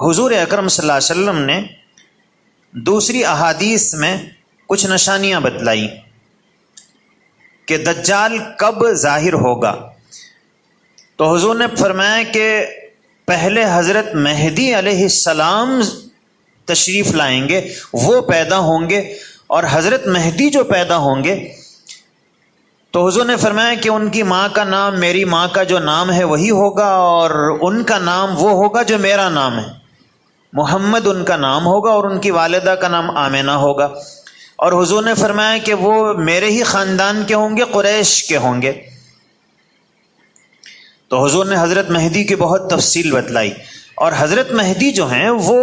حضور اکرم صلی اللہ علیہ وسلم نے دوسری احادیث میں کچھ نشانیاں بتلائی کہ دجال کب ظاہر ہوگا. تو حضور نے فرمایا کہ پہلے حضرت مہدی علیہ السلام تشریف لائیں گے، وہ پیدا ہوں گے، اور حضرت مہدی جو پیدا ہوں گے تو حضور نے فرمایا کہ ان کی ماں کا نام میری ماں کا جو نام ہے وہی ہوگا، اور ان کا نام وہ ہوگا جو میرا نام ہے، محمد ان کا نام ہوگا، اور ان کی والدہ کا نام آمنہ ہوگا. اور حضور نے فرمایا کہ وہ میرے ہی خاندان کے ہوں گے، قریش کے ہوں گے. تو حضور نے حضرت مہدی کی بہت تفصیل بتلائی. اور حضرت مہدی جو ہیں وہ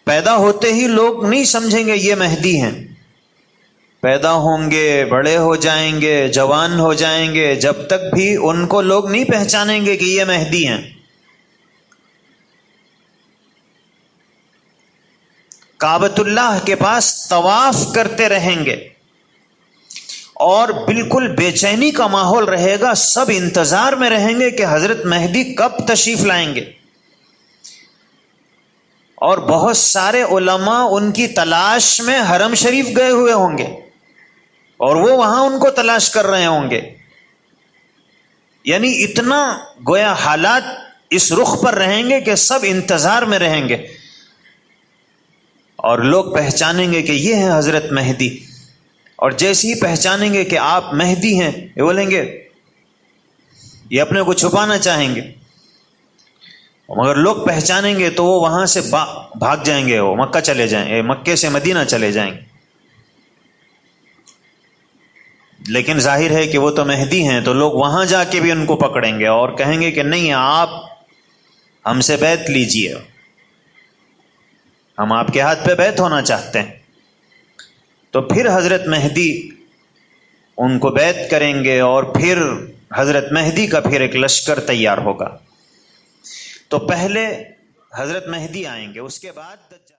پیدا ہوتے ہی لوگ نہیں سمجھیں گے یہ مہدی ہیں، پیدا ہوں گے، بڑے ہو جائیں گے، جوان ہو جائیں گے، جب تک بھی ان کو لوگ نہیں پہچانیں گے کہ یہ مہدی ہیں. کعبۃ اللہ کے پاس طواف کرتے رہیں گے اور بالکل بے چینی کا ماحول رہے گا، سب انتظار میں رہیں گے کہ حضرت مہدی کب تشریف لائیں گے. اور بہت سارے علماء ان کی تلاش میں حرم شریف گئے ہوئے ہوں گے اور وہ وہاں ان کو تلاش کر رہے ہوں گے. یعنی اتنا گویا حالات اس رخ پر رہیں گے کہ سب انتظار میں رہیں گے، اور لوگ پہچانیں گے کہ یہ ہیں حضرت مہدی. اور جیسے ہی پہچانیں گے کہ آپ مہدی ہیں، یہ بولیں گے، یہ اپنے کو چھپانا چاہیں گے، مگر لوگ پہچانیں گے تو وہ وہاں سے بھاگ جائیں گے، وہ مکہ چلے جائیں، مکے سے مدینہ چلے جائیں گے. لیکن ظاہر ہے کہ وہ تو مہدی ہیں، تو لوگ وہاں جا کے بھی ان کو پکڑیں گے اور کہیں گے کہ نہیں، آپ ہم سے بیعت لیجئے، ہم آپ کے ہاتھ پہ بیعت ہونا چاہتے ہیں. تو پھر حضرت مہدی ان کو بیعت کریں گے، اور پھر حضرت مہدی کا پھر ایک لشکر تیار ہوگا. تو پہلے حضرت مہدی آئیں گے، اس کے بعد دجال.